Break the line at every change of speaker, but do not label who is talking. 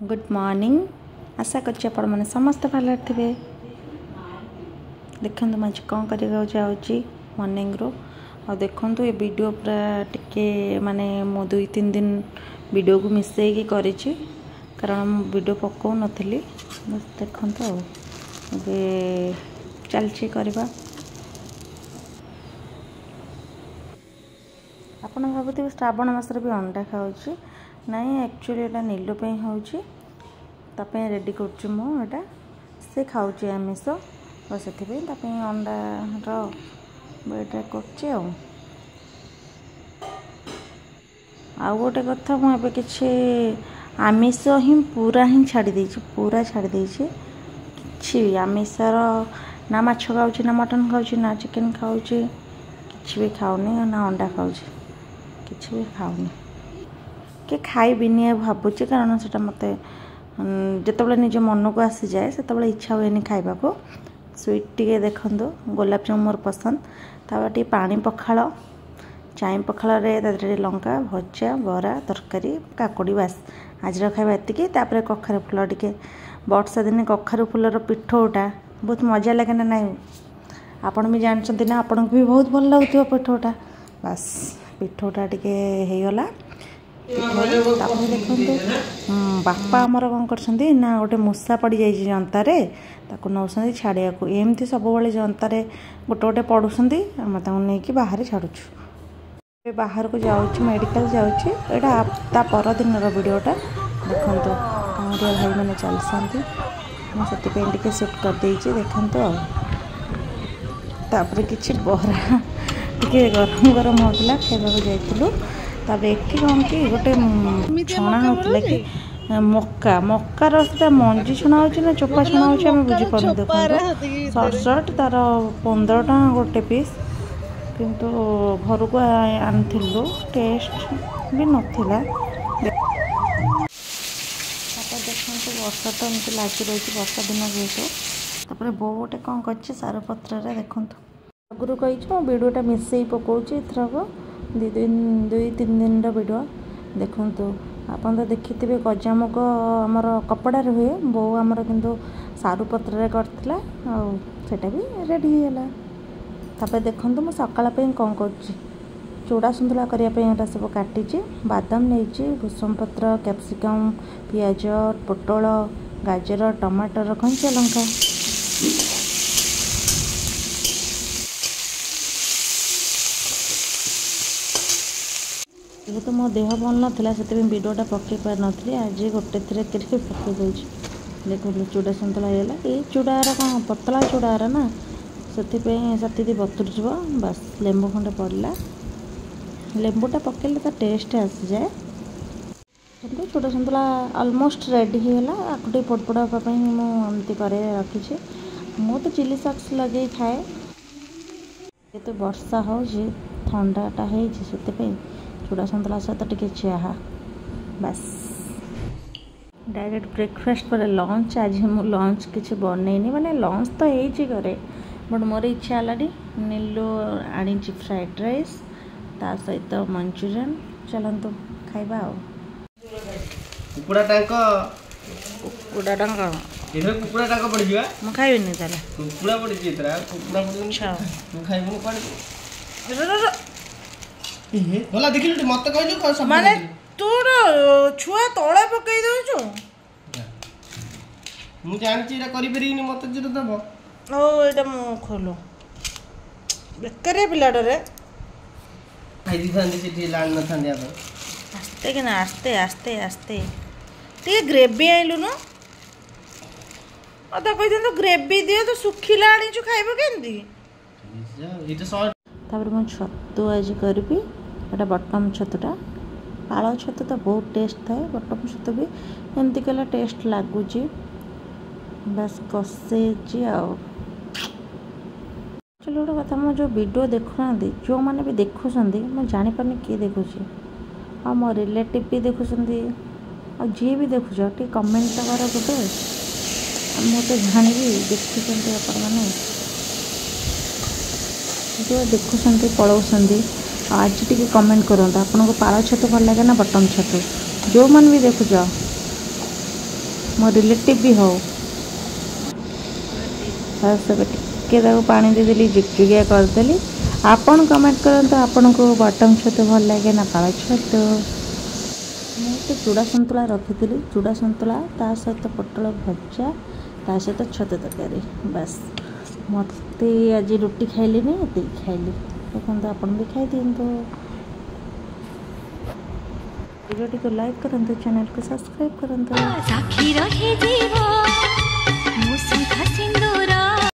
Good morning. आशा करछि आपण माने समस्त भले थे। देखु मुझे कौन कर मॉर्निंग रो और देखु ये वीडियो पूरा टिके माने मो 2-3 दिन वीडियो को मिसई करी कारण वीडियो पकाऊ नी बस देखु चलची करवा। आपण भावुथे श्रावण मासर भी अंडा खाऊँ नाई एक्चुअली एटा नीलू पे होची तापे रेडी करछु मो एटा से खाऊची आमिष और सेथि पे तापे अंडा रो बेटा करछि आ गोटे कथा मु एबे किछि आमिष ही पूरा छाड़ी देछि पूरा छाड़ी देछि किछि आमिषर ना माछ खाऊची ना मटन खाऊची ना चिकन खाऊची किछि भी खाऊनी ना अंडा खाऊची किछि भी खाऊनी कि खाइबिनी भावुची कारण से मत जिते निज मन को आसी जाए से इच्छा हुए खाइबा को स्वीट टे देखु गोलाप जामुन मोर पसंद टे पानी पखाल चाई पखाल लंका भजा बरा तरकारी काकुड़ी बास आज खाଇବା एतिकी तापर कखारू फुल टिके वर्षा दिन कखारू फुलर पिठोटा बहुत मजा लगे ना नाई आपण भी जानते ना आपन को भी बहुत भल लगुव पिठोटा बास पिठोटा टिके होगला देखो बापा आमर कौन कर ना गोटे मूसा पड़ जाइए जंतारे नौ छाड़िया को एमती सब जंतारे गोटे गोटे पड़ुंट आम नहीं बाहर छाड़ुछु बाहर को जाऊँ मेडिकल जाऊँगा परदिन वीडियोटा देखो कांवरिया भाई मैंने चलती से सुट कर देती देखो तापर कि बरा टे गरम गरम होता खाइबा जाइलु तापर एठी कौन कि गोटे छणा होता कि मक्का मक्कार से मंजी छणा हो ना चोपा छणा हो बुझीपार देखो सट तार 15 टका गोटे पीस किंतु घर को आनिलु टेस्ट भी नाला देखो वर्षा तो एमती लगी रही वर्षा दिन जेहेतु बो गोटे कौन कर सार पत्र देखु आगुरी कही वीडियोटा मिसई पकाऊँ एथरक 2-3 दिन वीडियो देखु आपन तो देखी थे गजामुग आमर कपड़ार हुए बो आमर किंतु सारू पत्र करथिला सेटा भी रेडी होला तापर देखु मु सकाळ पे कौन कर चूड़ा सुंदला करने सब काटी बादाम नहीं भूसम पत्र कैप्सिकम पियाज पोटल गाजर टमाटर कंचा लंका ये तो मो देह भल नाला से वीडियोटा पकई पार नी आज गोटे थी पकई दूँ देखो चूड़ा सन्तुला होगा ये चूड़ार कौन पतला चूड़ार ना से बतुर जीव बस लेंबू खंडे पड़ला लेंबूटा पकड़े तो टेस्ट आसी जाए चूड़ा सन्तुला ऑलमोस्ट रेडी होगा आगे पड़पड़ा मुझे करे रखी मु तो चिली सॉस लगे खाए ये तो वर्षा हो ठंडाटा हो चूड़ा सन्तुला सहित टिके चाह बस डायरेक्ट ब्रेकफास्ट पर लंच आज मु लंच किसी बनईनी माने लंच तो हो घरे बट मोर इच्छा है नीलू आनी फ्राइड राइस ता सहित मंचूरियन चलतु खाइबा
कुकुड़ा टांक
इधर
कुकुड़ा टांक पड़ जिवा
मु खाइबिनी ताले
कुकुड़ा पड़ जी तरा कुकुड़ा पड़ अच्छा तू खाइबो कोन भला देखिलु मत कहलु कोन सब
माने तोर छुआ तळे पकई दउछु
मु जानची एरा करि परिनी मत जरो दबो
ओ एटा मु खोलो बेकरे पिलाडरे
खाइ दी थांदी सिटी लान न थांदी आ
आस्ते के ना आस्ते आस्ते आस्ते टे ग्रेवी आइलु न अदा कहि दे तो ग्रेवी दियो तो सुखिला आनी छु खाइबो केंदी
इटा सॉल्ट
तापर मु छत्तू आज करबी एटा बटम छत्तूटा पाଳ छतु तो बहुत टेस्ट थाए बटम छतु भी एमती कला टेस्ट लगुच बस कषे चलो गोटे कथा मो जो वीडियो देखुना जो मैंने भी देखुं मैं जापारे किए देखुची आ मो रिलेटिव भी देखुं आ जी भी देखुच टे कमेंट कर गोटे मुझे जानी देखुं आप जो देखुं पलाऊँ आज टी कमेंट करूँ आपको पाଳ छतु भल लगे ना बटम छतु जो मन भी देखुच मो रिलेटिव भी हो टिके पानी देदेली जुगजुगिया करदेली। आपन कमेंट करते आपन को बटन छतु भल लगे ना पाଳ छतु। मुझे चूड़ा सन्तुला रखी चूड़ा सन्तुला ता सहित पोटल भजा ता सहित छतु तरकारी बस। मत आज रुटी खाइली ये खाइली देखते आपन भी खाई दिंतु। वीडियो को लाइक करंतु चैनल को सब्सक्राइब करंतु।